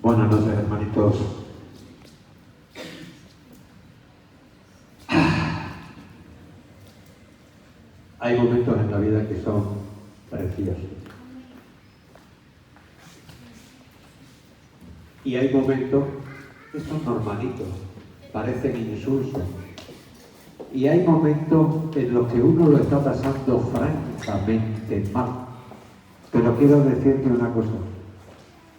Buenas noches, hermanitos. Hay momentos en la vida que son preciosos. Y hay momentos que son normalitos, parecen insulsos. Y hay momentos en los que uno lo está pasando francamente mal. Pero quiero decirte una cosa.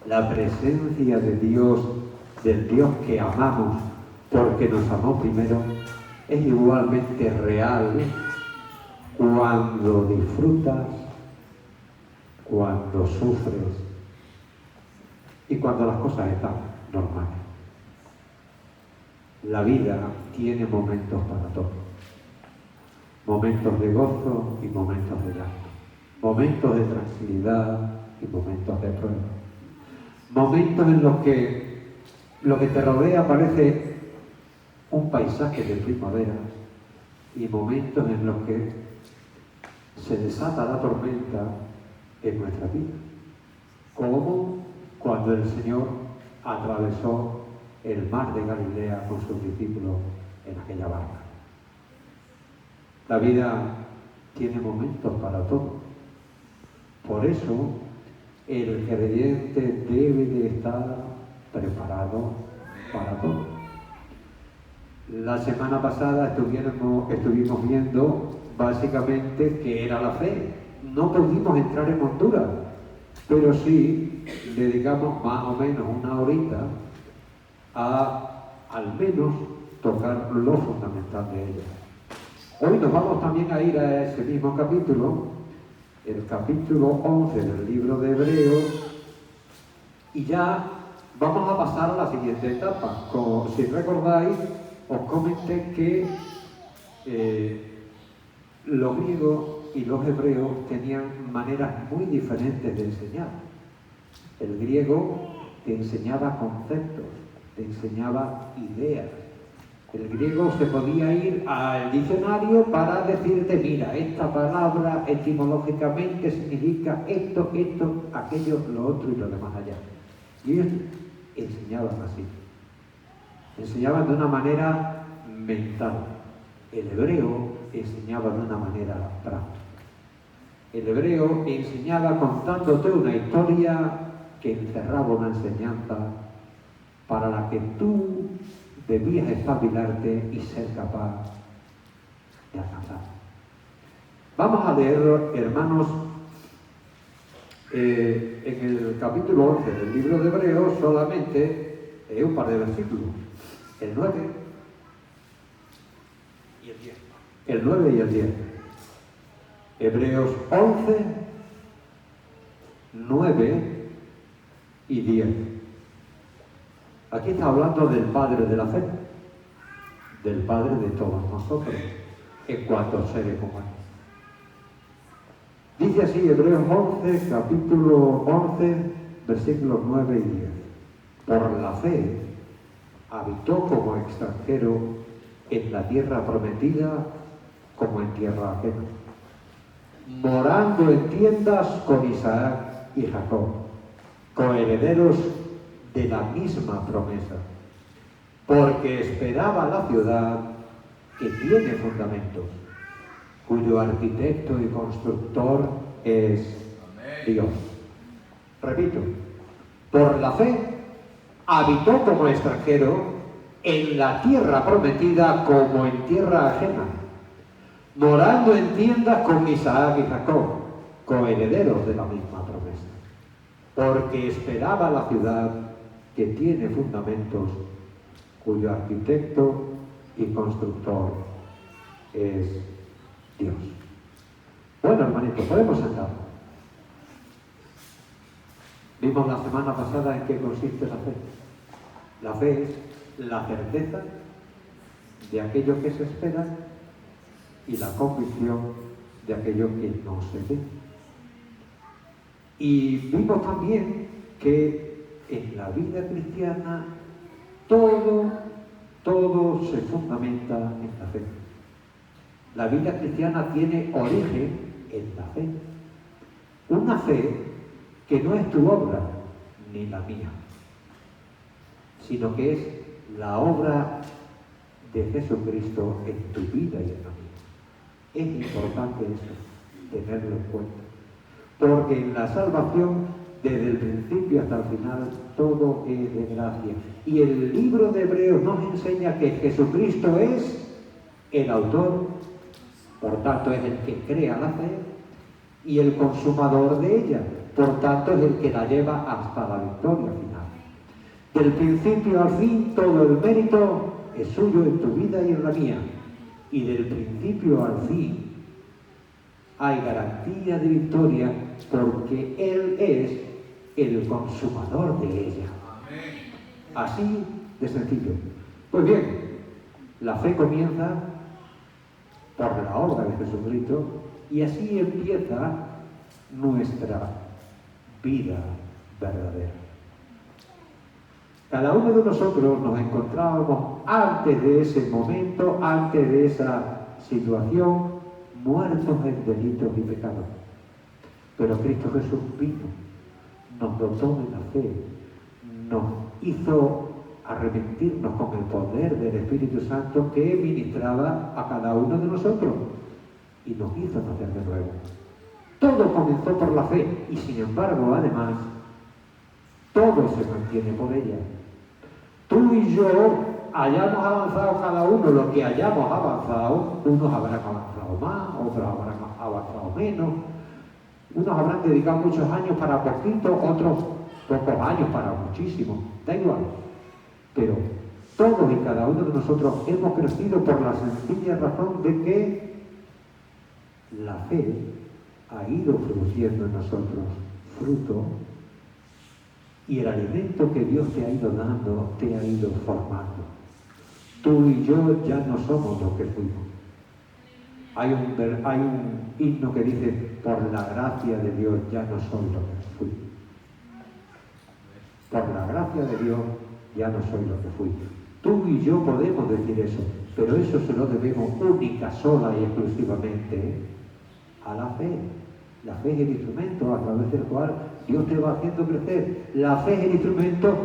La presencia de Dios, del Dios que amamos, porque nos amó primero, es igualmente real cuando disfrutas, cuando sufres y cuando las cosas están normales. La vida tiene momentos para todo. Momentos de gozo y momentos de llanto. Momentos de tranquilidad y momentos de prueba. Momentos en los que lo que te rodea parece un paisaje de primavera y momentos en los que se desata la tormenta en nuestra vida. Como cuando el Señor atravesó el mar de Galilea con sus discípulos en aquella barca. La vida tiene momentos para todo. Por eso, el creyente debe de estar preparado para todo. La semana pasada estuvimos viendo básicamente qué era la fe. No pudimos entrar en Honduras, pero sí dedicamos más o menos una horita a al menos tocar lo fundamental de ella. Hoy nos vamos también a ir a ese mismo capítulo, el capítulo 11 del libro de Hebreos, y ya vamos a pasar a la siguiente etapa. Si recordáis, os comenté que los griegos y los hebreos tenían maneras muy diferentes de enseñar. El griego te enseñaba conceptos, te enseñaba ideas. El griego se podía ir al diccionario para decirte, mira, esta palabra etimológicamente significa esto, aquello, lo otro y lo demás allá. Y ellos enseñaban así. Enseñaban de una manera mental. El hebreo enseñaba de una manera práctica. El hebreo enseñaba contándote una historia que encerraba una enseñanza para la que tú debías espabilarte y ser capaz de alcanzar. Vamos a leer, hermanos, en el capítulo 11 del libro de Hebreos solamente un par de versículos, el 9 y el 10. El 9 y el 10. Hebreos 11, 9 y 10. Aquí está hablando del Padre de la fe, del Padre de todos nosotros, en cuanto a seres humanos. Dice así Hebreos 11, capítulo 11, versículos 9 y 10. Por la fe habitó como extranjero en la tierra prometida como en tierra ajena, morando en tiendas con Isaac y Jacob, coherederos de la misma promesa, porque esperaba la ciudad que tiene fundamentos, cuyo arquitecto y constructor es Dios. Repito, por la fe habitó como extranjero en la tierra prometida como en tierra ajena, morando en tiendas con Isaac y Jacob, coherederos de la misma promesa, porque esperaba la ciudad que tiene fundamentos, cuyo arquitecto y constructor es Dios. Bueno, hermanitos, podemos sentar. Vimos la semana pasada en qué consiste la fe. La fe es la certeza de aquello que se espera y la convicción de aquello que no se ve. Y vimos también que en la vida cristiana todo se fundamenta en la fe. La vida cristiana tiene origen en la fe. Una fe que no es tu obra ni la mía. sino que es la obra de Jesucristo en tu vida y en la mía. Es importante eso, tenerlo en cuenta. Porque en la salvación, desde el principio hasta el final, todo es de gracia. Y el libro de Hebreos nos enseña que Jesucristo es el autor, por tanto es el que crea la fe, y el consumador de ella, por tanto es el que la lleva hasta la victoria final. Del principio al fin, todo el mérito es suyo en tu vida y en la mía. Y del principio al fin hay garantía de victoria porque Él es el consumador de ella. Así de sencillo. Pues bien, la fe comienza por la obra de Jesucristo y así empieza nuestra vida verdadera. Cada uno de nosotros nos encontrábamos antes de ese momento, antes de esa situación, muertos en delitos y pecados. Pero Cristo Jesús vino, nos dotó de la fe, nos hizo arrepentirnos con el poder del Espíritu Santo que ministraba a cada uno de nosotros y nos hizo nacer de nuevo. Todo comenzó por la fe y sin embargo, además, todo se mantiene por ella. Tú y yo hayamos avanzado cada uno lo que hayamos avanzado, unos habrán avanzado más, otros habrán avanzado menos, unos habrán dedicado muchos años para poquito, otros pocos años para muchísimo, da igual. Pero todos y cada uno de nosotros hemos crecido por la sencilla razón de que la fe ha ido produciendo en nosotros fruto y el alimento que Dios te ha ido dando te ha ido formando. Tú y yo ya no somos lo que fuimos. Hay un himno que dice, por la gracia de Dios ya no soy lo que fui. Por la gracia de Dios ya no soy lo que fui. Tú y yo podemos decir eso, pero eso se lo debemos única, sola y exclusivamente a la fe. La fe es el instrumento a través del cual Dios te va haciendo crecer. La fe es el instrumento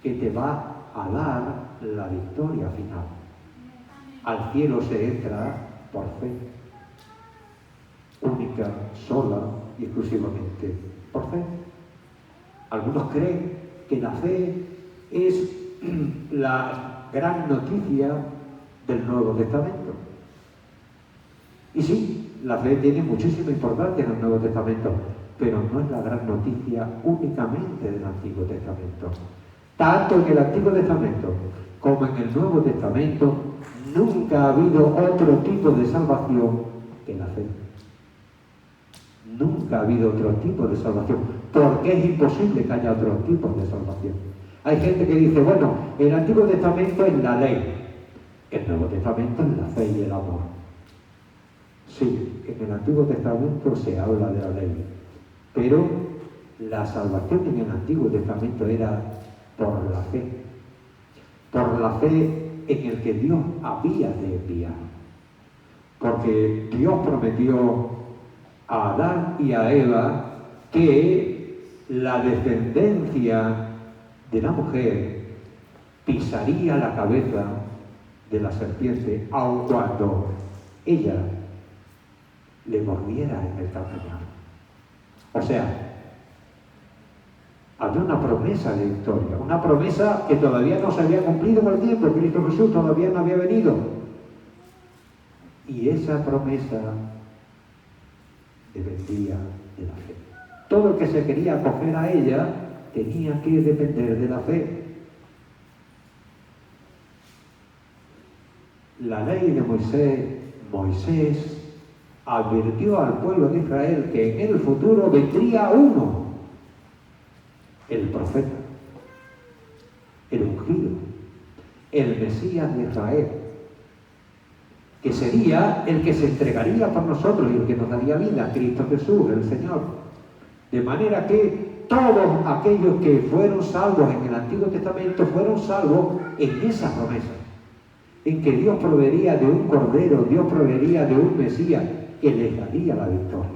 que te va a dar la victoria final. Al cielo se entra por fe. Única, sola y exclusivamente por fe. Algunos creen que la fe es la gran noticia del Nuevo Testamento. Y sí, la fe tiene muchísima importancia en el Nuevo Testamento, pero no es la gran noticia únicamente del Antiguo Testamento. Tanto en el Antiguo Testamento como en el Nuevo Testamento nunca ha habido otro tipo de salvación que la fe. Nunca ha habido otro tipo de salvación, porque es imposible que haya otro tipo de salvación. Hay gente que dice, bueno, el Antiguo Testamento es la ley, el Nuevo Testamento es la fe y el amor. Sí, en el Antiguo Testamento se habla de la ley, pero la salvación en el Antiguo Testamento era por la fe en el que Dios había de enviar, porque Dios prometió a Adán y a Eva que la descendencia de la mujer pisaría la cabeza de la serpiente, aun cuando ella le mordiera en el calcañar. O sea, había una promesa de victoria, una promesa que todavía no se había cumplido con el tiempo, Cristo Jesús todavía no había venido. Y esa promesa dependía de la fe. Todo el que se quería acoger a ella tenía que depender de la fe. La ley de Moisés advirtió al pueblo de Israel que en el futuro vendría uno, el profeta, el ungido, el Mesías de Israel, que sería el que se entregaría por nosotros y el que nos daría vida, Cristo Jesús, el Señor. De manera que todos aquellos que fueron salvos en el Antiguo Testamento fueron salvos en esa promesa, en que Dios proveería de un cordero, Dios proveería de un Mesías que les daría la victoria.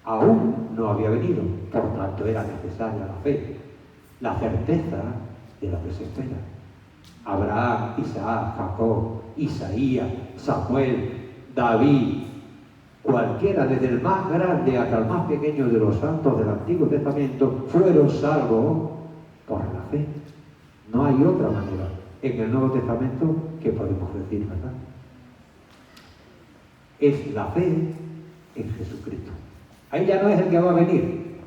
Aún no había venido, por tanto era necesaria la fe. la certeza de lo que se espera. Abraham, Isaac, Jacob, Isaías, Samuel, David, cualquiera, desde el más grande hasta el más pequeño de los santos del Antiguo Testamento, fueron salvos por la fe. No hay otra manera en el Nuevo Testamento que podemos decir, ¿verdad? Es la fe en Jesucristo. Ahí ya no es el que va a venir,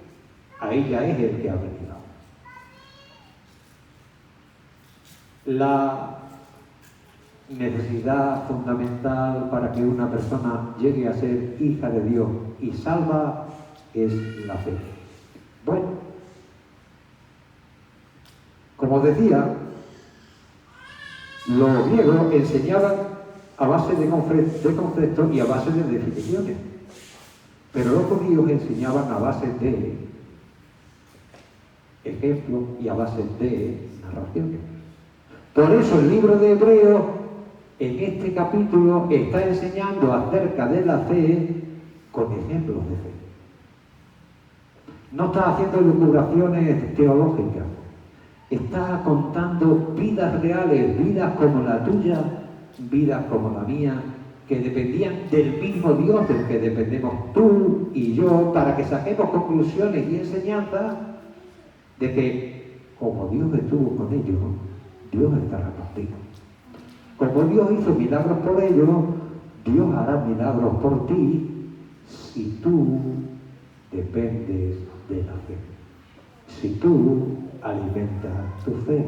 ahí ya es el que ha venido. La necesidad fundamental para que una persona llegue a ser hija de Dios y salva es la fe. Bueno, como decía, los griegos enseñaban a base de conceptos y a base de definiciones, pero los judíos enseñaban a base de ejemplos y a base de narraciones. Por eso el libro de Hebreos en este capítulo está enseñando acerca de la fe con ejemplos de fe. No está haciendo elucubraciones teológicas, está contando vidas reales, vidas como la tuya, vidas como la mía, que dependían del mismo Dios del que dependemos tú y yo, para que saquemos conclusiones y enseñanzas de que como Dios estuvo con ellos, Dios estará contigo. Como Dios hizo milagros por ellos, Dios hará milagros por ti si tú dependes de la fe. Si tú alimentas tu fe.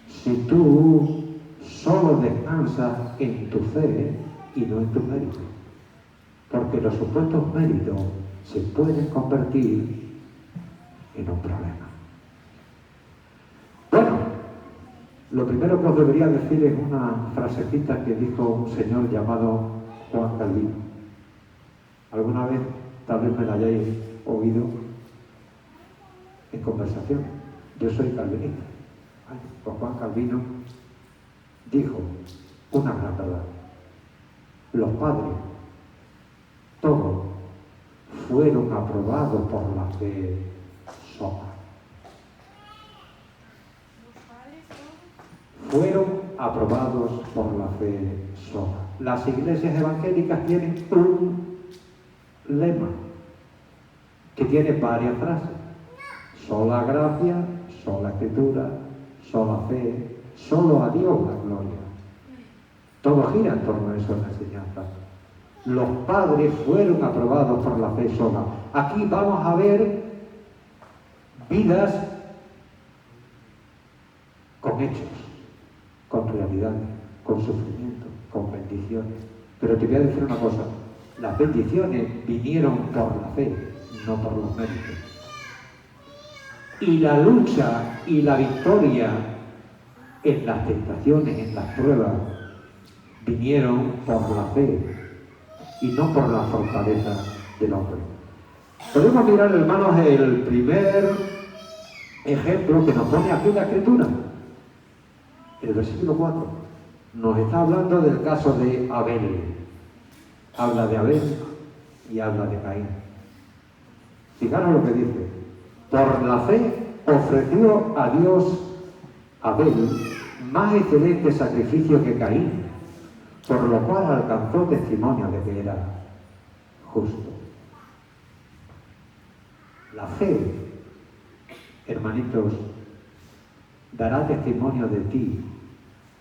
Si tú solo descansas en tu fe y no en tu mérito. Porque los supuestos méritos se pueden convertir en un problema. Bueno, lo primero que os debería decir es una frasecita que dijo un señor llamado Juan Calvino. Alguna vez, tal vez me la hayáis oído en conversación. Yo soy calvinista. Pues Juan Calvino dijo una gran verdad. Los padres, todos, fueron aprobados por la fe sola. Fueron aprobados por la fe sola. Las iglesias evangélicas tienen un lema que tiene varias frases. Sola gracia, sola escritura, sola fe, solo a Dios la gloria. Todo gira en torno a eso en la enseñanza. Los padres fueron aprobados por la fe sola. Aquí vamos a ver vidas con hechos, con realidades, con sufrimiento, con bendiciones. Pero te voy a decir una cosa, las bendiciones vinieron por la fe, no por los méritos. Y la lucha y la victoria en las tentaciones, en las pruebas, vinieron por la fe y no por la fortaleza del hombre. Podemos mirar, hermanos, el primer ejemplo que nos pone aquí la Escritura. El versículo 4 nos está hablando del caso de Abel. Habla de Abel y habla de Caín. Fijaros lo que dice. Por la fe ofreció a Dios Abel más excelente sacrificio que Caín, por lo cual alcanzó testimonio de que era justo. La fe, hermanitos, dará testimonio de ti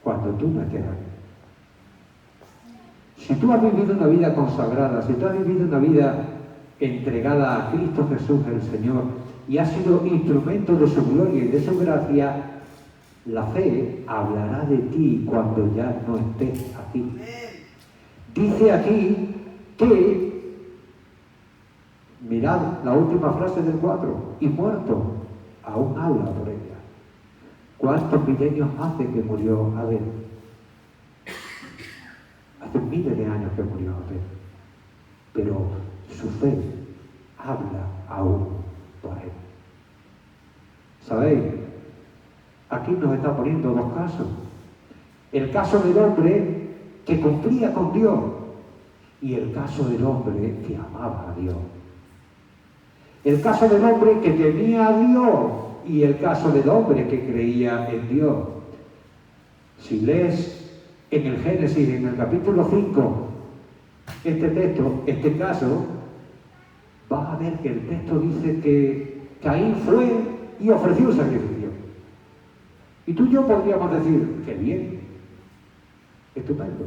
cuando tú no estés aquí. Si tú has vivido una vida consagrada, si tú has vivido una vida entregada a Cristo Jesús el Señor y has sido instrumento de su gloria y de su gracia, la fe hablará de ti cuando ya no estés aquí. Dice aquí que, mirad la última frase del 4, y muerto, aún habla por ella. ¿Cuántos milenios hace que murió Abel? Hace miles de años que murió Abel. Pero su fe habla aún por él. ¿Sabéis? Aquí nos está poniendo dos casos. El caso del hombre que cumplía con Dios y el caso del hombre que amaba a Dios. El caso del hombre que temía a Dios y el caso del hombre que creía en Dios. Si lees en el Génesis, en el capítulo 5, este texto, este caso, vas a ver que el texto dice que Caín fue y ofreció un sacrificio. Y tú y yo podríamos decir, qué bien, estupendo,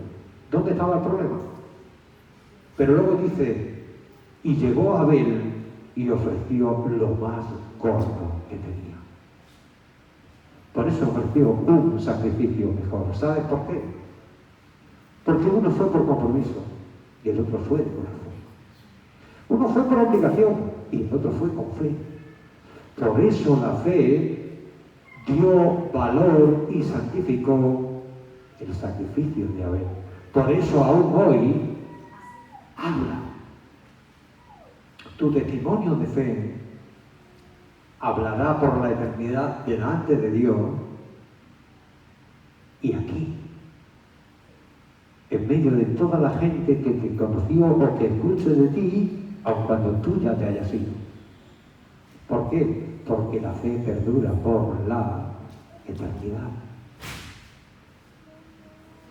¿dónde estaba el problema? Pero luego dice, y llegó Abel y ofreció lo más gordo que tenía. Por eso ofreció un sacrificio mejor. ¿Sabes por qué? Porque uno fue por compromiso y el otro fue de corazón. Uno fue por obligación y el otro fue con fe. Por eso la fe dio valor y santificó el sacrificio de Abel. Por eso aún hoy habla. Tu testimonio de fe hablará por la eternidad delante de Dios y aquí, en medio de toda la gente que te conoció o que escuche de ti, aun cuando tú ya te hayas ido. ¿Por qué? Porque la fe perdura por la eternidad.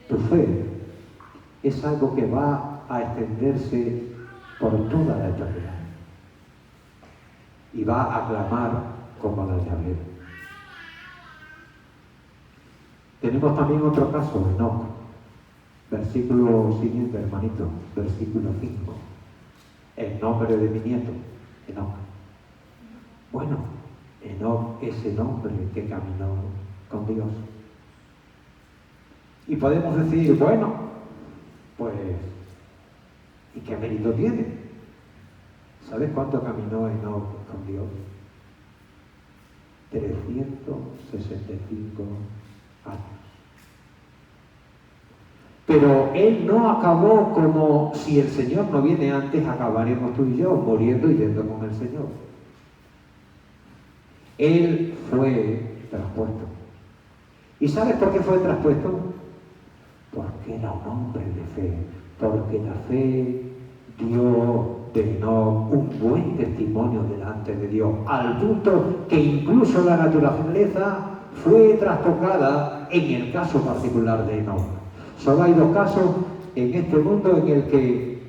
Tu fe es algo que va a extenderse por toda la eternidad y va a clamar como la de Abel. Tenemos también otro caso, Enoc. Versículo siguiente, hermanito, versículo 5. El nombre de mi nieto, Enoc. Bueno, Enoc es el hombre que caminó con Dios. Y podemos decir, bueno, pues, ¿y qué mérito tiene? ¿Sabes cuánto caminó Enoc con Dios? 365 años. Pero él no acabó como si el Señor no viene antes, acabaremos tú y yo, muriendo y yendo con el Señor. Él fue traspuesto. ¿Y sabes por qué fue traspuesto? Porque era un hombre de fe. Porque la fe dio de Enoc un buen testimonio delante de Dios, al punto que incluso la naturaleza fue trastocada en el caso particular de Enoc. Solo hay dos casos en este mundo en el que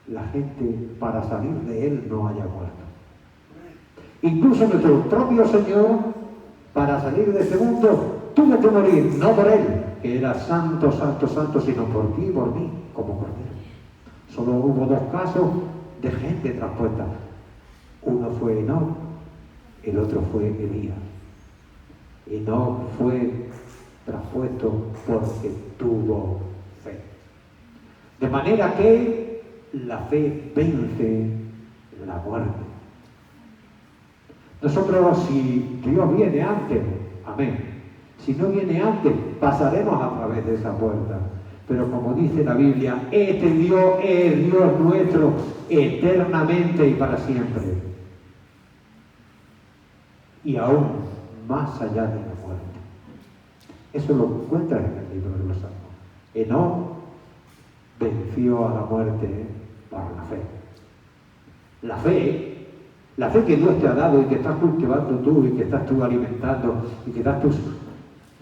la gente para salir de él no haya muerto. Incluso nuestro propio Señor, para salir de este mundo, tuvo que morir, no por él, que era santo, santo, santo, sino por ti y por mí, como por él. Solo hubo dos casos de gente traspuesta. Uno fue Enoc, el otro fue Elías. Enoc fue traspuesto porque tuvo fe. De manera que la fe vence la muerte. Nosotros, si Dios viene antes, amén. Si no viene antes, pasaremos a través de esa puerta. Pero como dice la Biblia, este Dios es Dios nuestro eternamente y para siempre. Y aún más allá de la muerte. Eso lo encuentras en el libro de los Salmos. Enoc venció a la muerte por la fe. La fe que Dios te ha dado y que estás cultivando tú y que estás tú alimentando y que estás tú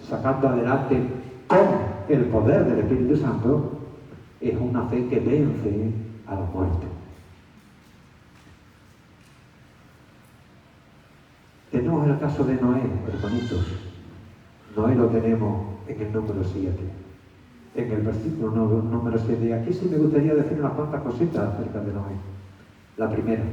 sacando adelante con el poder del Espíritu Santo, es una fe que vence a la muerte. Tenemos el caso de Noé, hermanitos. Noé lo tenemos en el número 7. En el versículo número 7. Aquí sí me gustaría decir unas cuantas cositas acerca de Noé. La primera.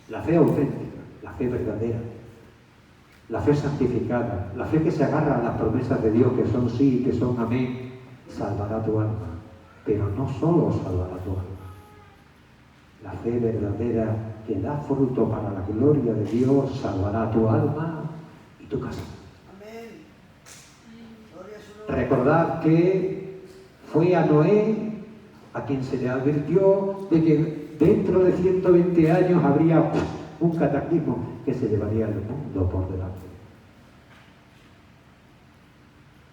La fe auténtica, la fe verdadera, la fe santificada, la fe que se agarra a las promesas de Dios, que son sí, que son amén, salvará tu alma. Pero no solo salvará tu alma. La fe verdadera que da fruto para la gloria de Dios salvará tu alma y tu casa. Amén. Recordad que fue a Noé a quien se le advirtió de que dentro de 120 años habría un cataclismo que se llevaría el mundo por delante.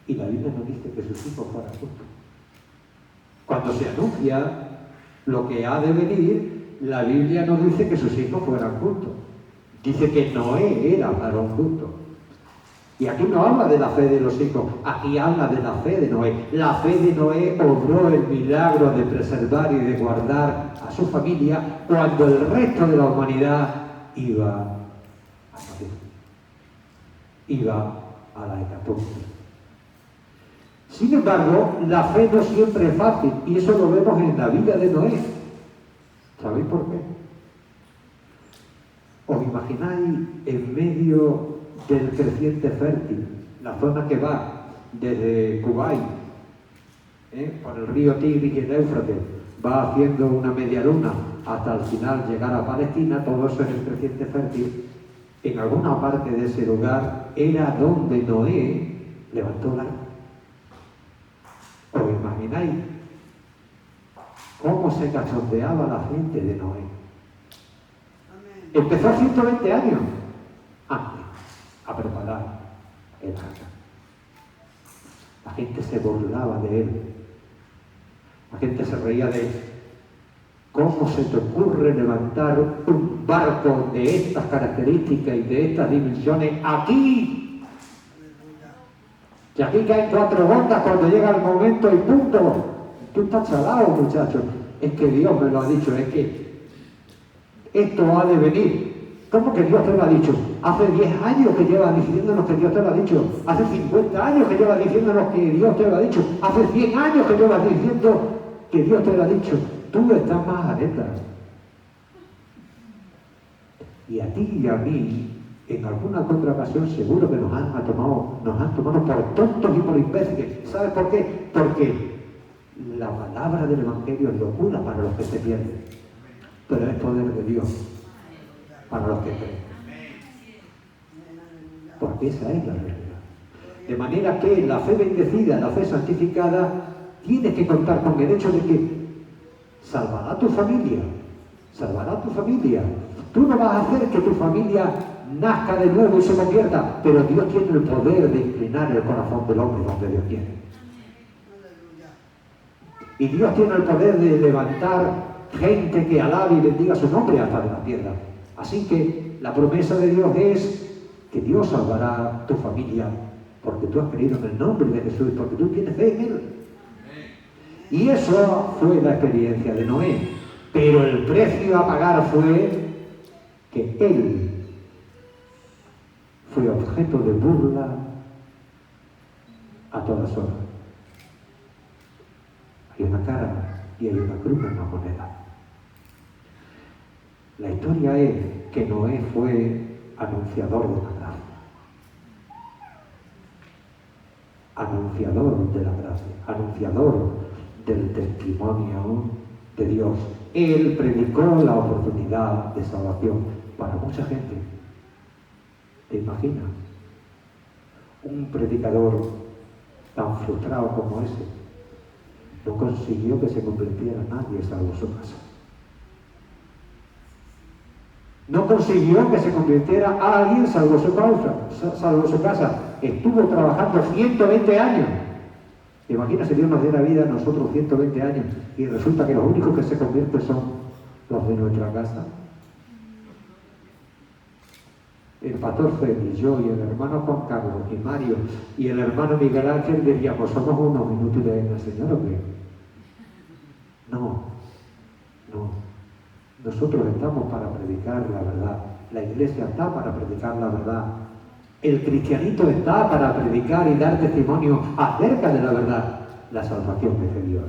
Y la Biblia nos dice que sus hijos fueran justos. Cuando se anuncia lo que ha de venir, la Biblia no dice que sus hijos fueran justos. Dice que Noé era varón justo. Y aquí no habla de la fe de los hijos, aquí habla de la fe de Noé. La fe de Noé obró el milagro de preservar y de guardar a su familia cuando el resto de la humanidad iba a morir. Iba a la hecatombe. Sin embargo, la fe no siempre es fácil, y eso lo vemos en la vida de Noé. ¿Sabéis por qué? ¿Os imagináis en medio del creciente fértil, la zona que va desde Kuwait, por el río Tigris y el Éufrates, va haciendo una media luna hasta al final llegar a Palestina, todo eso es el creciente fértil? En alguna parte de ese lugar era donde Noé levantó la arca. ¿Os imagináis cómo se cachondeaba la gente de Noé? Empezó a 120 años antes a preparar el arca. La gente se burlaba de él. La gente se reía de él. ¿Cómo se te ocurre levantar un barco de estas características y de estas dimensiones aquí? Que aquí caen 4 gotas cuando llega el momento y punto. Tú estás chalado, muchacho. Es que Dios me lo ha dicho, es que esto ha de venir. ¿Cómo que Dios te lo ha dicho? Hace 10 años que lleva diciéndonos que Dios te lo ha dicho. Hace 50 años que lleva diciéndonos que Dios te lo ha dicho. Hace 100 años que llevas diciendo que Dios te lo ha dicho. Tú estás más atenta. Y a ti y a mí, en alguna otra ocasión, seguro que nos han tomado por tontos y por imbéciles. ¿Sabes por qué? Porque la palabra del Evangelio es locura para los que se pierden, pero es poder de Dios para los que creen. Porque esa es la realidad. De manera que la fe bendecida, la fe santificada, tienes que contar con el hecho de que salvará tu familia. Salvará tu familia. Tú no vas a hacer que tu familia nazca de nuevo y se convierta, pero Dios tiene el poder de inclinar el corazón del hombre donde Dios quiere. Y Dios tiene el poder de levantar gente que alabe y bendiga su nombre hasta de la tierra. Así que la promesa de Dios es que Dios salvará tu familia porque tú has creído en el nombre de Jesús, porque tú tienes fe en Él. Y eso fue la experiencia de Noé. Pero el precio a pagar fue que él fue objeto de burla a todas horas. Hay una cara y hay una cruz en la moneda. La historia es que Noé fue anunciador de la gracia. Anunciador de la gracia. Anunciador del testimonio de Dios. Él predicó la oportunidad de salvación para mucha gente. ¿Te imaginas? Un predicador tan frustrado como ese no consiguió que se convirtiera nadie salvo su casa. No consiguió que se convirtiera a alguien salvo su causa, salvo su casa. Estuvo trabajando 120 años. Imagina si Dios nos diera vida a nosotros 120 años y resulta que los únicos que se convierten son los de nuestra casa. El pastor Félix, yo y el hermano Juan Carlos y Mario y el hermano Miguel Ángel diríamos, ¿somos unos inútiles en el Señor o qué? No. Nosotros estamos para predicar la verdad. La iglesia está para predicar la verdad. El cristianito está para predicar y dar testimonio acerca de la verdad. La salvación es de Dios.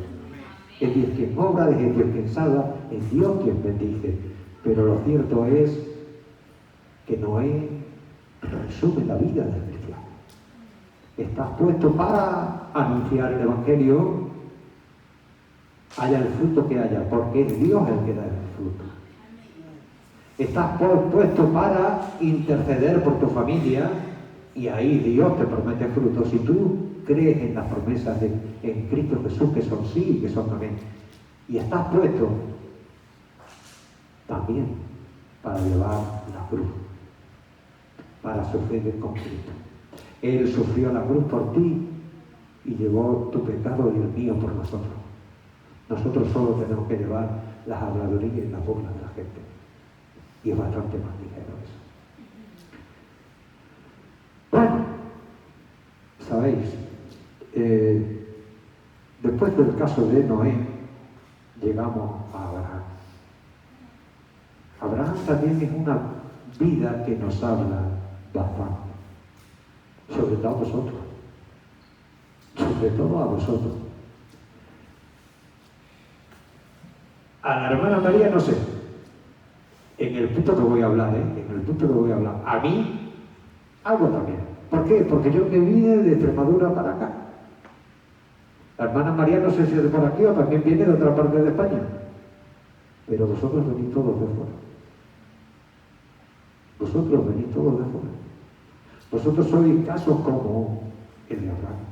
Es Dios quien obra, es Dios quien salva, es Dios quien bendice. Pero lo cierto es que Noé resume la vida del cristiano. Estás puesto para anunciar el Evangelio, haya el fruto que haya, porque es Dios el que da el fruto. Estás puesto para interceder por tu familia y ahí Dios te promete frutos. Si tú crees en las promesas en Cristo Jesús, que son sí y que son amén. Y estás puesto también para llevar la cruz, para sufrir con Cristo. Él sufrió la cruz por ti y llevó tu pecado y el mío por nosotros. Nosotros solo tenemos que llevar las habladurías y las burlas de la gente. Y es bastante más ligero eso. Bueno, sabéis, después del caso de Noé, llegamos a Abraham. Abraham también es una vida que nos habla bastante. Sobre todo a vosotros. Sobre todo a vosotros. A la hermana María no sé. En el punto que voy a hablar, en el punto que voy a hablar. A mí, algo también. ¿Por qué? Porque yo me vine de Extremadura para acá. La hermana María no sé si es de por aquí o también viene de otra parte de España. Pero vosotros venís todos de fuera. Vosotros venís todos de fuera. Vosotros sois casos como el de Abraham.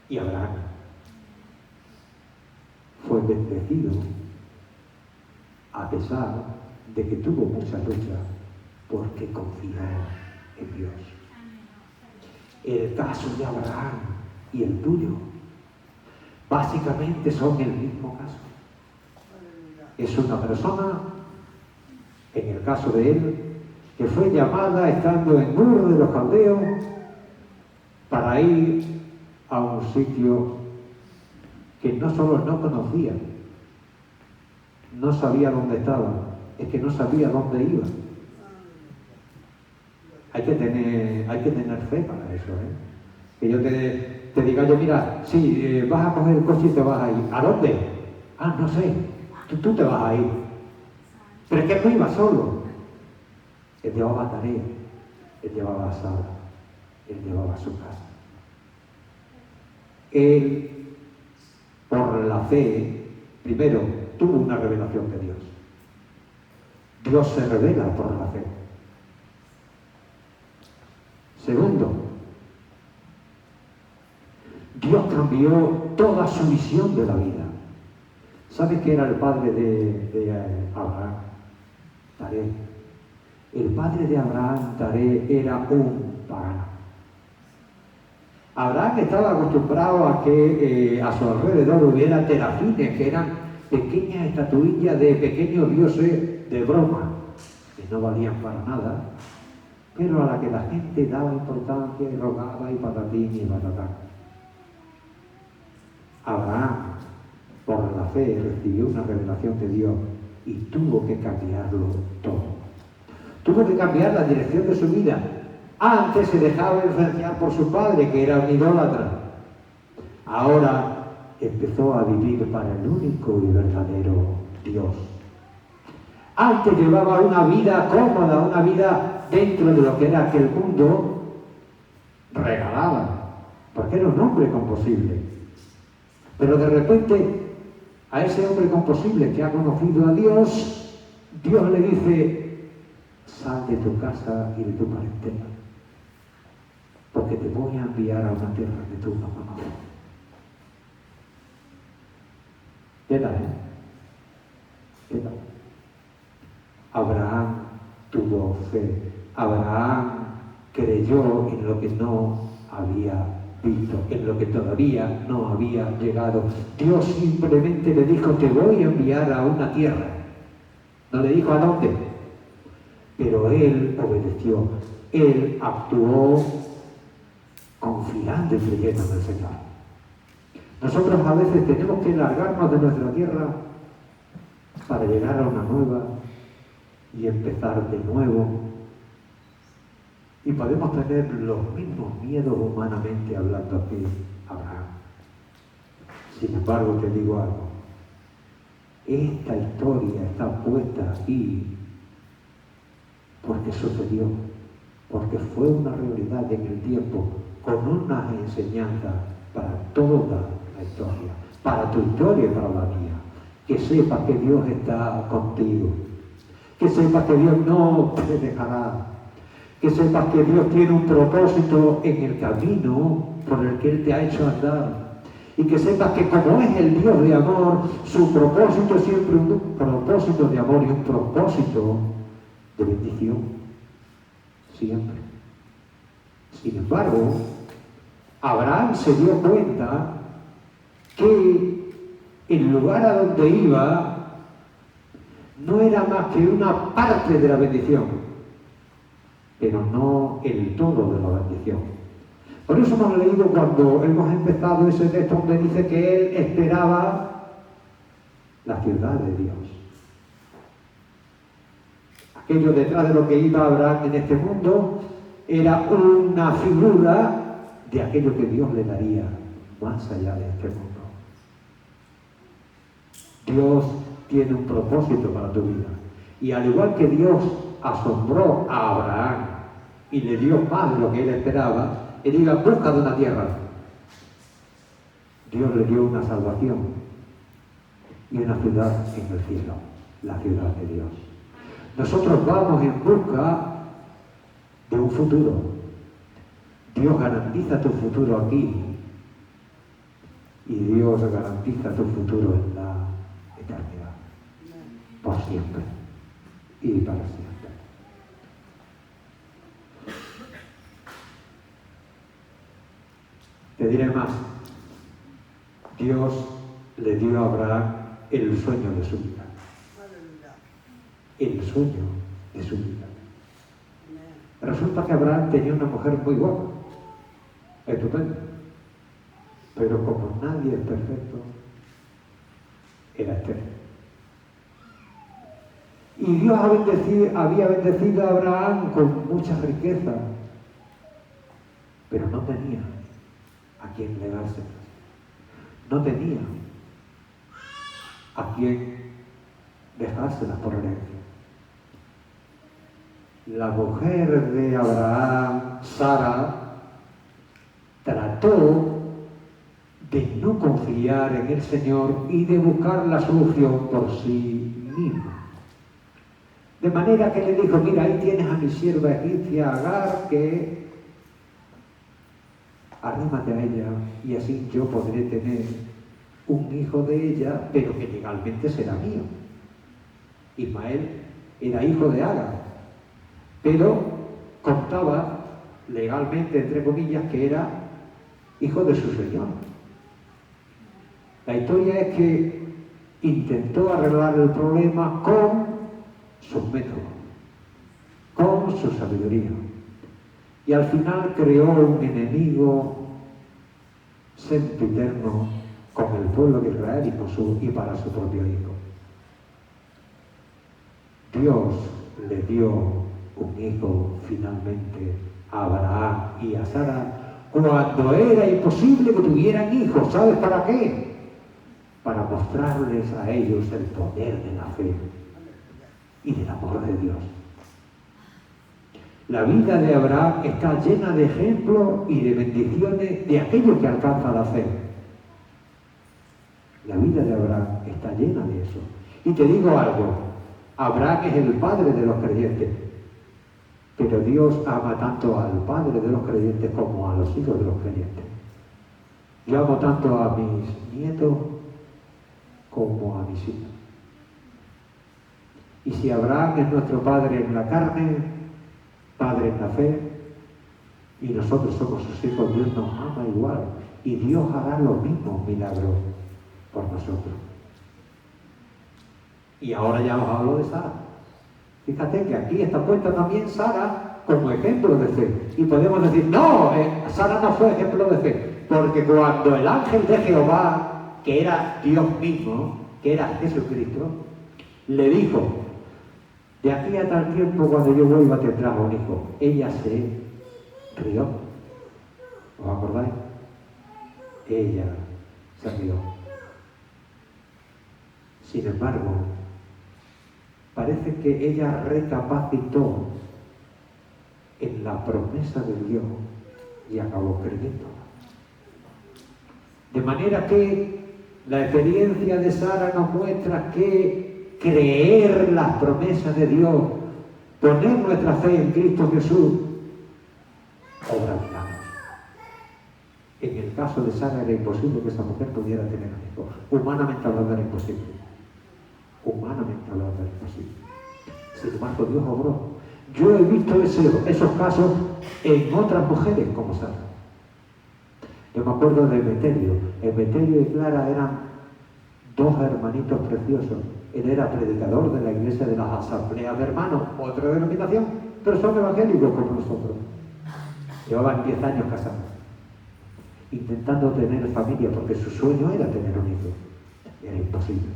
Y Abraham fue bendecido a pesar de que tuvo mucha lucha porque confió en Dios. El caso de Abraham y el tuyo básicamente son el mismo caso. Es una persona, en el caso de él, que fue llamada estando en Ur de los Caldeos para ir a un sitio que no solo no conocía, no sabía dónde estaba, es que no sabía dónde iba. Hay que tener fe para eso, Que yo te diga yo, mira, sí, vas a coger el coche y te vas a ir. ¿A dónde? Ah, no sé, tú te vas a ir. Pero es que él no iba solo. Él llevaba tarea, él llevaba sal, él llevaba su casa. Él, por la fe, primero, tuvo una revelación de Dios. Dios se revela por la fe. Segundo, Dios cambió toda su visión de la vida. ¿Sabes qué era el padre de Abraham? Taré. El padre de Abraham, Taré, era un pagano. Abraham estaba acostumbrado a que a su alrededor hubiera terafines, que eran pequeñas estatuillas de pequeños dioses de broma, que no valían para nada, pero a la que la gente daba importancia y rogaba y patatín y patatán. Abraham, por la fe, recibió una revelación de Dios y tuvo que cambiarlo todo. Tuvo que cambiar la dirección de su vida. Antes se dejaba influenciar por su padre, que era un idólatra. Ahora empezó a vivir para el único y verdadero Dios. Antes llevaba una vida cómoda, una vida dentro de lo que era aquel mundo regalada, porque era un hombre composible. Pero de repente, a ese hombre composible que ha conocido a Dios, Dios le dice: sal de tu casa y de tu parentela, porque te voy a enviar a una tierra que tú no conoces. ¿Qué tal, ¿Qué tal? Abraham tuvo fe. Abraham creyó en lo que no había visto, en lo que todavía no había llegado. Dios simplemente le dijo: te voy a enviar a una tierra. No le dijo a dónde. Pero él obedeció. Él actuó confiando y creyendo en el Señor. Nosotros a veces tenemos que largarnos de nuestra tierra para llegar a una nueva y empezar de nuevo. Y podemos tener los mismos miedos humanamente hablando que Abraham. Sin embargo, te digo algo. Esta historia está puesta aquí porque sucedió, porque fue una realidad en el tiempo, con una enseñanza para toda la historia, para tu historia y para la mía. Que sepas que Dios está contigo, que sepas que Dios no te dejará, que sepas que Dios tiene un propósito en el camino por el que Él te ha hecho andar, y que sepas que como es el Dios de amor, su propósito es siempre un propósito de amor y un propósito de bendición, siempre. Sin embargo, Abraham se dio cuenta que el lugar a donde iba no era más que una parte de la bendición, pero no el todo de la bendición. Por eso hemos leído cuando hemos empezado ese texto donde dice que él esperaba la ciudad de Dios. Aquello detrás de lo que iba Abraham en este mundo era una figura de aquello que Dios le daría más allá de este mundo. Dios tiene un propósito para tu vida. Y al igual que Dios asombró a Abraham y le dio más de lo que él esperaba, él iba en busca de una tierra. Dios le dio una salvación y una ciudad en el cielo, la ciudad de Dios. Nosotros vamos en busca de un futuro. Dios garantiza tu futuro aquí y Dios garantiza tu futuro en la eternidad, por siempre y para siempre. Te diré más, Dios le dio a Abraham el sueño de su vida. El sueño de su vida. Resulta que Abraham tenía una mujer muy guapa, estupenda, pero como nadie es perfecto, era estéril. Y Dios había bendecido a Abraham con mucha riqueza, pero no tenía a quien legárselas. No tenía a quien dejárselas por herencia. La mujer de Abraham, Sara, trató de no confiar en el Señor y de buscar la solución por sí misma. De manera que le dijo, mira, ahí tienes a mi sierva egipcia Agar, que arrímate a ella y así yo podré tener un hijo de ella, pero que legalmente será mío. Ismael era hijo de Agar, pero contaba legalmente, entre comillas, que era hijo de su señor. La historia es que intentó arreglar el problema con sus métodos, con su sabiduría. Y al final creó un enemigo sempiterno con el pueblo de Israel y para su propio hijo. Dios le dio un hijo finalmente a Abraham y a Sara cuando era imposible que tuvieran hijos. ¿Sabes para qué? Para mostrarles a ellos el poder de la fe y del amor de Dios. La vida de Abraham está llena de ejemplos y de bendiciones de aquello que alcanza la fe. La vida de Abraham está llena de eso. Y te digo algo, Abraham es el padre de los creyentes, pero Dios ama tanto al padre de los creyentes como a los hijos de los creyentes. Yo amo tanto a mis nietos como a mis hijos. Y si Abraham es nuestro padre en la carne, padre en la fe, y nosotros somos sus hijos, Dios nos ama igual. Y Dios hará los mismos milagros por nosotros. Y ahora ya os hablo de Sara. Fíjate que aquí está puesta también Sara como ejemplo de fe. Y podemos decir, no, Sara no fue ejemplo de fe. Porque cuando el ángel de Jehová, que era Dios mismo, que era Jesucristo, le dijo, de aquí a tal tiempo cuando yo vuelva tendrás un hijo. Ella se rió. ¿Os acordáis? Ella se rió. Sin embargo, parece que ella recapacitó en la promesa de Dios y acabó creyendo. De manera que la experiencia de Sara nos muestra que creer las promesas de Dios, poner nuestra fe en Cristo Jesús, obra milagros. En el caso de Sara era imposible que esa mujer pudiera tener hijos. Humanamente hablando era imposible. Humanamente hablando era imposible. Sin embargo, Dios obró. Yo he visto esos casos en otras mujeres como Sara. Yo me acuerdo de Emeterio. Emeterio y Clara eran dos hermanitos preciosos. Él era predicador de la iglesia de las asambleas de hermanos, otra denominación, pero son evangélicos como nosotros. Llevaban 10 años casados, intentando tener familia, porque su sueño era tener un hijo. Era imposible.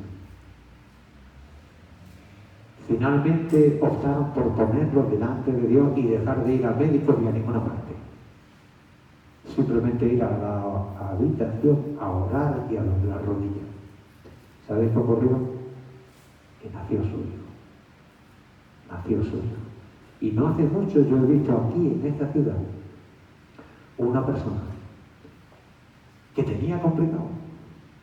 Finalmente optaron por ponerlo delante de Dios y dejar de ir al médico ni a ninguna parte. Simplemente ir a la habitación a orar y a doblar rodillas. ¿Sabéis qué ocurrió? Que nació su hijo. Nació su hijo. Y no hace mucho yo he visto aquí en esta ciudad una persona que tenía complicado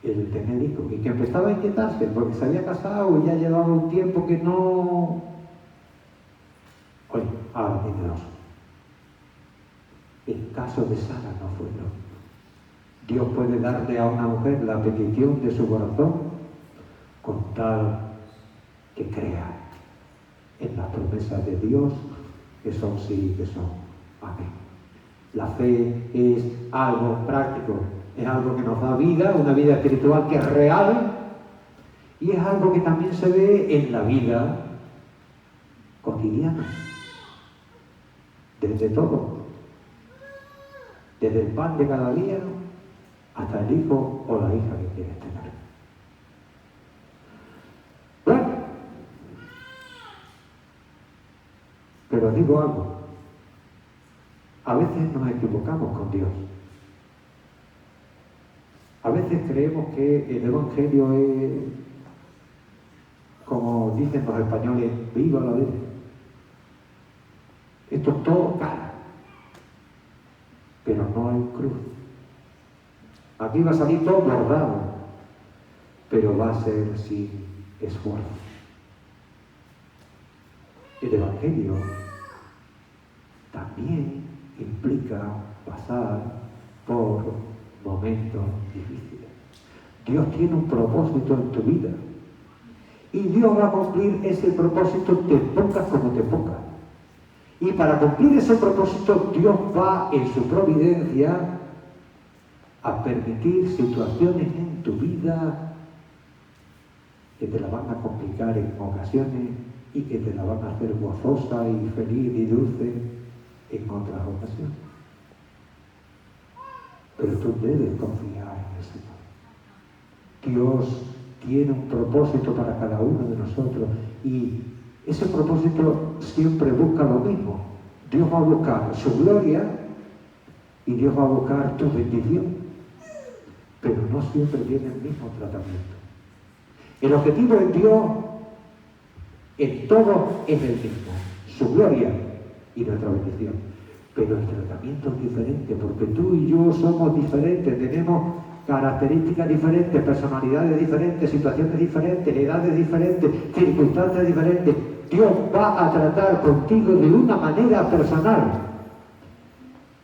el tener hijos y que empezaba a inquietarse porque se había casado y ya llevaba un tiempo que no... Oye, ahora tiene dos. El caso de Sara no fue lo. Dios puede darle a una mujer la petición de su corazón con tal que crea en las promesas de Dios, que son sí y que son amén. La fe es algo práctico, es algo que nos da vida, una vida espiritual que es real, y es algo que también se ve en la vida cotidiana, desde todo, desde el pan de cada día hasta el hijo o la hija que quieres tener. Bueno, pero digo algo, a veces nos equivocamos con Dios. A veces creemos que el Evangelio es, como dicen los españoles, viva la vida. Esto es todo cara, pero no hay cruz. Aquí va a salir todo bordado, pero va a ser sin esfuerzo. El Evangelio también implica pasar por momentos difíciles. Dios tiene un propósito en tu vida y Dios va a cumplir ese propósito, te pongas como te pongas. Y para cumplir ese propósito, Dios va en su providencia a permitir situaciones en tu vida que te la van a complicar en ocasiones y que te la van a hacer gozosa y feliz y dulce en otras ocasiones. Pero tú debes confiar en el Señor. Dios tiene un propósito para cada uno de nosotros y ese propósito siempre busca lo mismo. Dios va a buscar su gloria y Dios va a buscar tu bendición, pero no siempre tiene el mismo tratamiento. El objetivo de Dios en todo es el mismo, su gloria y nuestra bendición, pero el tratamiento es diferente porque tú y yo somos diferentes, tenemos características diferentes, personalidades diferentes, situaciones diferentes, edades diferentes, circunstancias diferentes. Dios va a tratar contigo de una manera personal.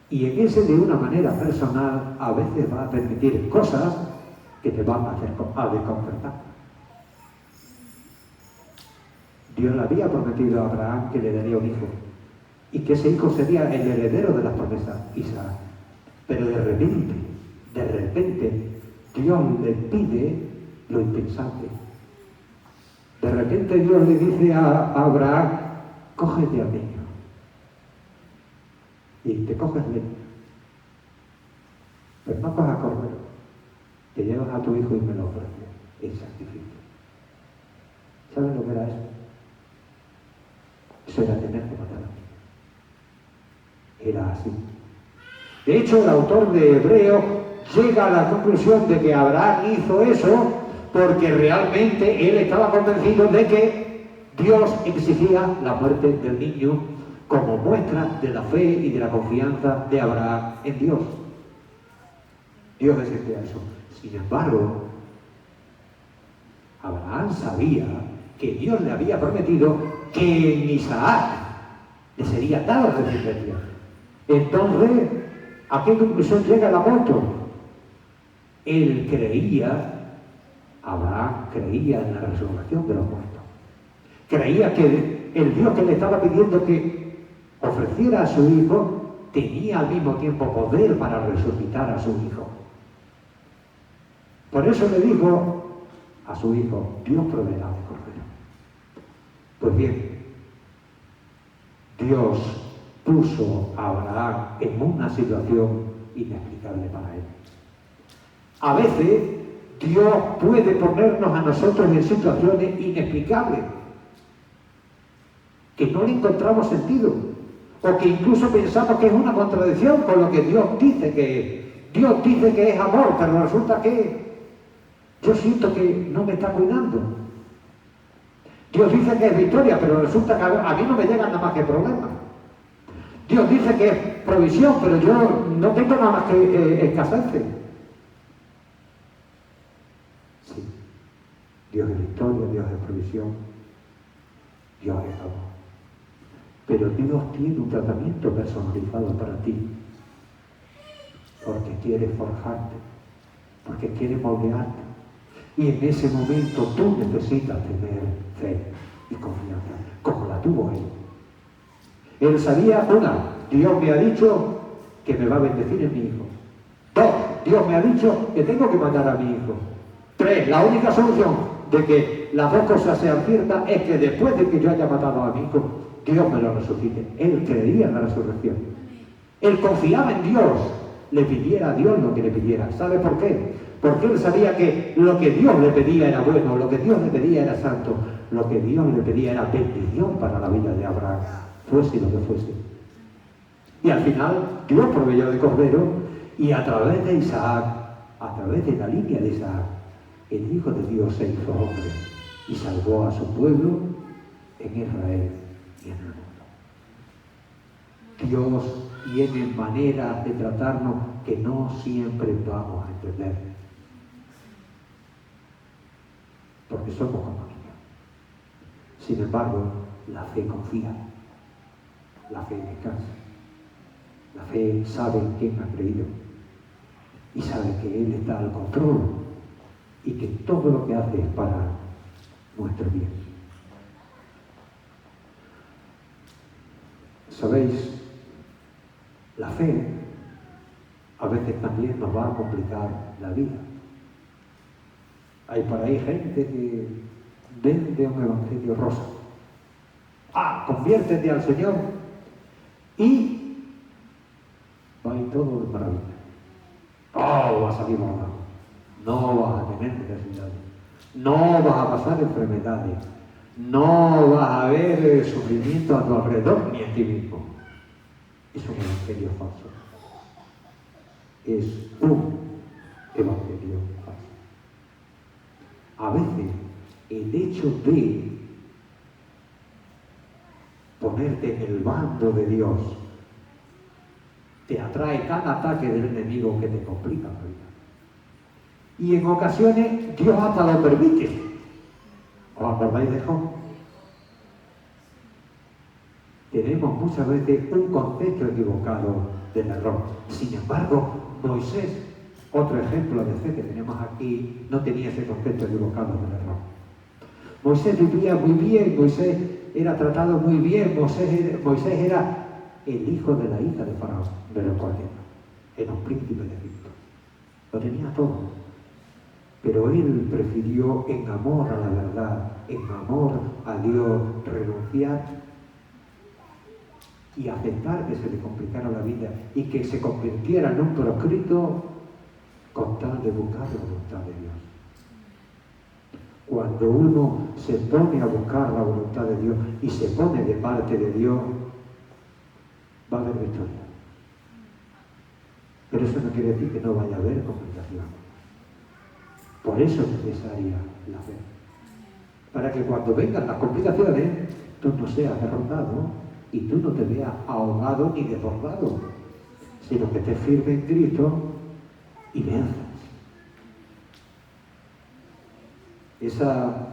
Y en ese de una manera personal a veces va a permitir cosas que te van a hacer desconcertar. Dios le había prometido a Abraham que le daría un hijo y que ese hijo sería el heredero de las promesas, Isaac. Pero de repente, Dios le pide lo impensable. De repente Dios le dice a Abraham, cógete al niño. Y te coges leña. Pero no cojas cordero. Te llevas a tu hijo y me lo ofreces en sacrificio. ¿Sabes lo que era eso? Eso era tener que matar a mí. Era así. De hecho, el autor de Hebreos llega a la conclusión de que Abraham hizo eso porque realmente él estaba convencido de que Dios exigía la muerte del niño como muestra de la fe y de la confianza de Abraham en Dios. Dios exigía eso. Sin embargo, Abraham sabía que Dios le había prometido que en Isaac le sería dado la descendencia. Entonces, ¿a qué conclusión llega el apóstol? Él creía, Abraham creía en la resurrección de los muertos. Creía que el Dios que le estaba pidiendo que ofreciera a su hijo tenía al mismo tiempo poder para resucitar a su hijo. Por eso le dijo a su hijo, Dios proveerá de cordero. Pues bien, Dios puso a Abraham en una situación inexplicable para él. A veces Dios puede ponernos a nosotros en situaciones inexplicables, que no le encontramos sentido, o que incluso pensamos que es una contradicción con lo que Dios dice que es. Dios dice que es amor, pero resulta que yo siento que no me está cuidando. Dios dice que es victoria, pero resulta que a mí no me llegan nada más que problemas. Dios dice que es provisión, pero yo no tengo nada más que escaseces. Sí, Dios es victoria, Dios es provisión, Dios es amor. Pero Dios tiene un tratamiento personalizado para ti, porque quiere forjarte, porque quiere moldearte. Y en ese momento tú necesitas tener fe y confianza, como la tuvo él. Él sabía, Dios me ha dicho que me va a bendecir en mi hijo. 2, Dios me ha dicho que tengo que matar a mi hijo. 3, la única solución de que las dos cosas sean ciertas es que después de que yo haya matado a mi hijo, Dios me lo resucite. Él creía en la resurrección. Él confiaba en Dios. Le pidiera a Dios lo que le pidiera. ¿Sabe por qué? Porque él sabía que lo que Dios le pedía era bueno, lo que Dios le pedía era santo, lo que Dios le pedía era bendición para la vida de Abraham, fuese lo que fuese. Y al final Dios proveyó de cordero, y a través de Isaac, a través de la línea de Isaac, el Hijo de Dios se hizo hombre y salvó a su pueblo en Israel y en el mundo. Dios tiene maneras de tratarnos que no siempre vamos a entender, porque somos como niños. Sin embargo, la fe confía, la fe descansa, la fe sabe en quién ha creído y sabe que Él está al control y que todo lo que hace es para nuestro bien. ¿Sabéis? La fe a veces también nos va a complicar la vida. Hay por ahí gente que vende un evangelio rosa. Conviértete al Señor y va a ir todo de maravilla. Vas a salir borrado. No vas a tener necesidades. No vas a pasar enfermedades. No vas a ver sufrimiento a tu alrededor ni a ti mismo. Es un evangelio falso. Es un evangelio falso. A veces el hecho de ponerte en el bando de Dios te atrae cada ataque del enemigo que te complica la vida. Y en ocasiones Dios hasta lo permite. ¿Os acordáis de Job? Tenemos muchas veces un concepto equivocado del error. Sin embargo, Moisés, otro ejemplo de fe que tenemos aquí, no tenía ese concepto equivocado del error. Moisés vivía muy bien, Moisés era tratado muy bien, Moisés era el hijo de la hija de Faraón, de los cuartetos. Era un príncipe de Egipto. Lo tenía todo. Pero él prefirió, en amor a la verdad, en amor a Dios, renunciar y aceptar que se le complicara la vida y que se convirtiera en un proscrito con tal de buscar la voluntad de Dios. Cuando uno se pone a buscar la voluntad de Dios y se pone de parte de Dios, va a haber victoria. Pero eso no quiere decir que no vaya a haber complicación. Por eso es necesaria la fe. Para que cuando vengan las complicaciones, tú no seas derrotado y tú no te veas ahogado ni desbordado, sino que estés firme en Cristo y venzas. Esa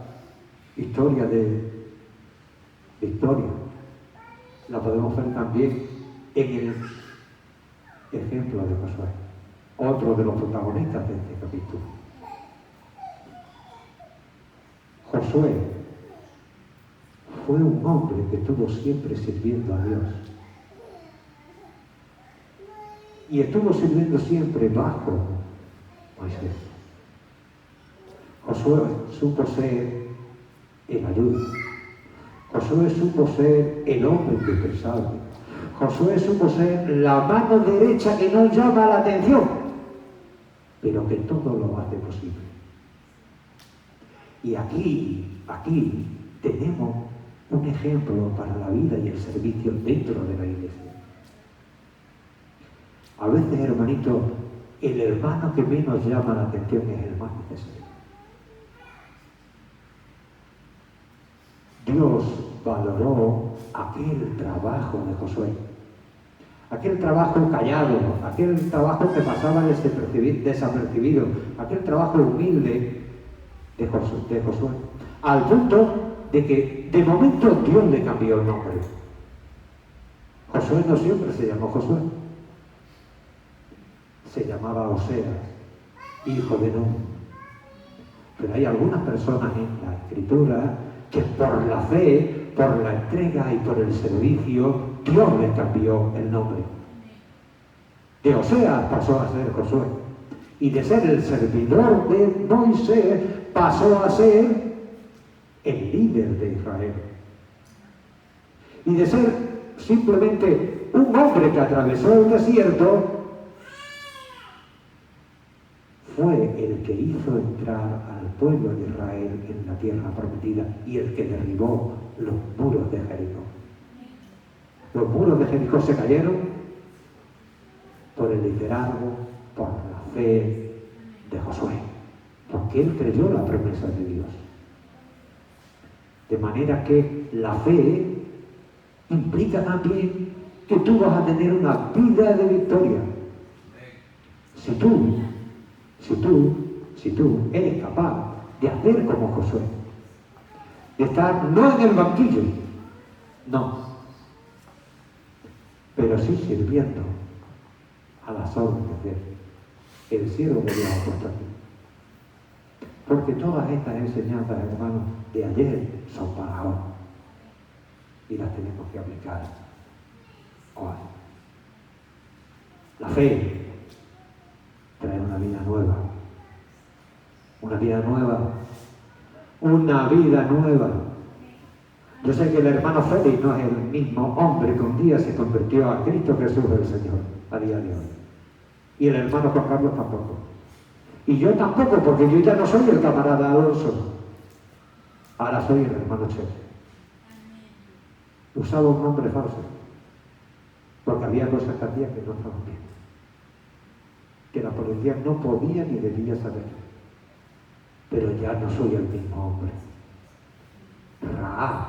historia de victoria la podemos ver también en el ejemplo de Josué, otro de los protagonistas de este capítulo. Josué fue un hombre que estuvo siempre sirviendo a Dios. y estuvo sirviendo siempre bajo Moisés. Josué supo ser el ayuda. Josué supo ser el hombre indispensable. Josué supo ser la mano derecha que no llama la atención, pero que todo lo hace posible. Y aquí tenemos un ejemplo para la vida y el servicio dentro de la iglesia. A veces, hermanito, el hermano que menos llama la atención es el más necesario. Dios valoró aquel trabajo de Josué, aquel trabajo callado, aquel trabajo que pasaba desapercibido, aquel trabajo humilde de Josué, al punto de que de momento Dios le cambió el nombre. Josué no siempre se llamó Josué, se llamaba Oseas, hijo de Nun. Pero hay algunas personas en la Escritura que por la fe, por la entrega y por el servicio, Dios le cambió el nombre. De Oseas pasó a ser Josué, y de ser el servidor de Moisés pasó a ser el líder de Israel. Y de ser simplemente un hombre que atravesó el desierto, fue el que hizo entrar al pueblo de Israel en la tierra prometida y el que derribó los muros de Jericó. Los muros de Jericó se cayeron por el liderazgo, por la fe de Josué, porque él creyó la promesa de Dios. De manera que la fe implica también que tú vas a tener una vida de victoria. Si tú eres capaz de hacer como Josué, de estar no en el banquillo, no, pero sí sirviendo a las órdenes de el siervo que Dios ha puesto aquí. Porque todas estas enseñanzas, hermanos, de ayer son para hoy y las tenemos que aplicar hoy. La fe trae una vida nueva. Una vida nueva. Una vida nueva. Yo sé que el hermano Félix no es el mismo hombre que un día se convirtió a Cristo Jesús el Señor, a día de hoy. Y el hermano Juan Carlos tampoco. Y yo tampoco, porque yo ya no soy el camarada Alonso. Ahora soy el hermano Che. Usaba un nombre falso, porque había cosas que hacía que no estaban bien, que la policía no podía ni debía saber. Pero ya no soy el mismo hombre. Rahab,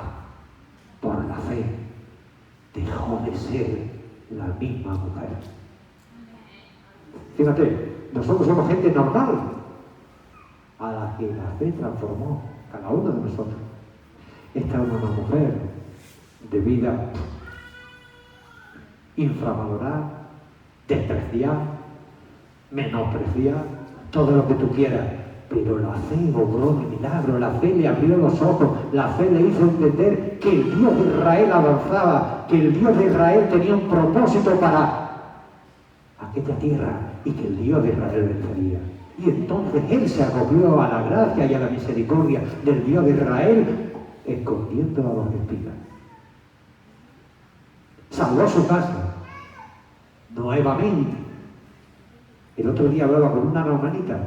por la fe, dejó de ser la misma mujer. Fíjate, nosotros somos gente normal, a la que la fe transformó cada uno de nosotros. Esta es una mujer de vida infravalorada, despreciada, menospreciada, todo lo que tú quieras. Pero la fe obró el milagro, la fe le abrió los ojos, la fe le hizo entender que el Dios de Israel avanzaba, que el Dios de Israel tenía un propósito para aquella tierra y que el Dios de Israel vencería. Y entonces él se acogió a la gracia y a la misericordia del Dios de Israel, escondiendo a los espías. Salvó su casa nuevamente. El otro día hablaba con una hermanita,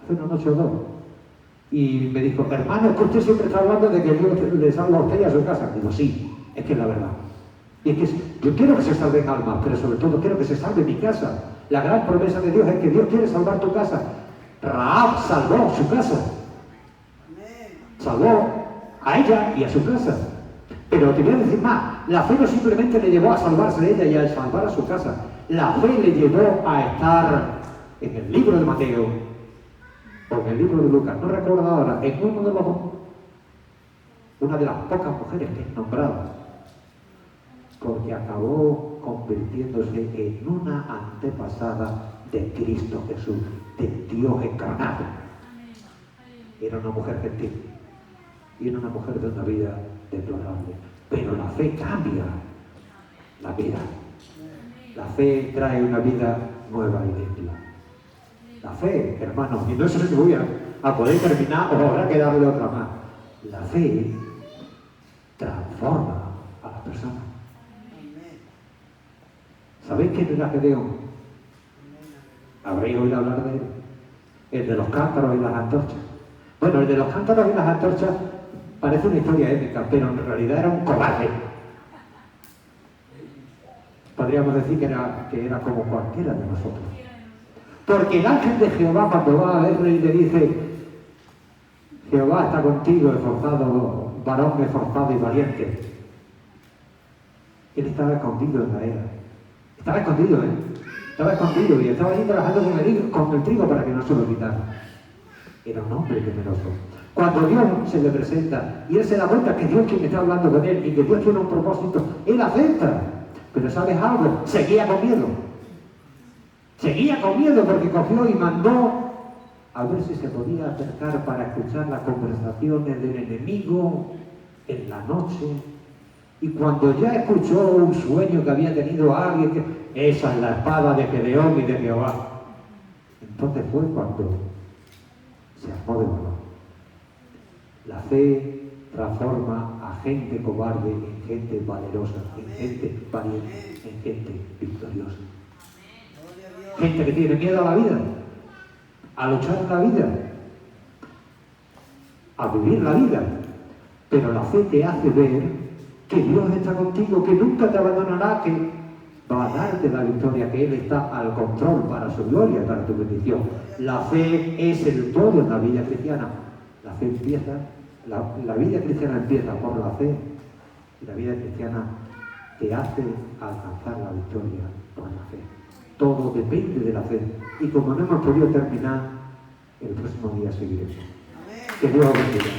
hace una noche o dos, y me dijo: hermano, es que usted siempre está hablando de que Dios le salva a usted y a su casa. Digo, sí, es que es la verdad. Y es que yo quiero que se salven almas, pero sobre todo quiero que se salve mi casa. La gran promesa de Dios es que Dios quiere salvar tu casa. Rahab salvó su casa. Salvó a ella y a su casa. Pero te voy a decir más, la fe no simplemente le llevó a salvarse de ella y a salvar a su casa. La fe le llevó a estar en el libro de Mateo o en el libro de Lucas, no recuerdo ahora, en uno de los, una de las pocas mujeres que es nombrada, porque acabó convirtiéndose en una antepasada de Cristo Jesús, del Dios encarnado. Era una mujer gentil y era una mujer de una vida deplorable, pero la fe cambia la vida. La fe trae una vida nueva y limpia. La fe, hermanos, y no sé si voy a poder terminar o habrá que darle otra más. La fe transforma a la persona. ¿Sabéis quién era Gedeón? ¿Habréis oído hablar de él? El de los cántaros y las antorchas. Bueno, el de los cántaros y las antorchas parece una historia épica, pero en realidad era un cobarde. Podríamos decir que era como cualquiera de nosotros. Porque el ángel de Jehová, cuando va a verle y le dice: Jehová está contigo, esforzado, varón esforzado y valiente. Él estaba escondido en la era. Estaba escondido, Estaba escondido y estaba allí trabajando con el trigo para que no se lo quitara. Era un hombre temeroso. Cuando Dios se le presenta y él se da cuenta que Dios es quien está hablando con él y que Dios tiene un propósito, él acepta. Pero ¿sabes algo? Seguía con miedo. Seguía con miedo porque cogió y mandó a ver si se podía acercar para escuchar las conversaciones del enemigo en la noche. Y cuando ya escuchó un sueño que había tenido alguien, esa es la espada de Gedeón y de Jehová. Entonces fue cuando se armó de valor. La fe transforma a gente cobarde en gente valerosa, en gente valiente, en gente victoriosa. Gente que tiene miedo a la vida, a luchar en la vida, a vivir la vida. Pero la fe te hace ver que Dios está contigo, que nunca te abandonará, que va a darte la victoria, que Él está al control para su gloria, para tu bendición. La fe es el todo en la vida cristiana. La fe empieza, la vida cristiana empieza por la fe, y la vida cristiana te hace alcanzar la victoria por la fe. Todo depende de la fe. Y como no hemos podido terminar, el próximo día seguiremos. Que Dios os bendiga.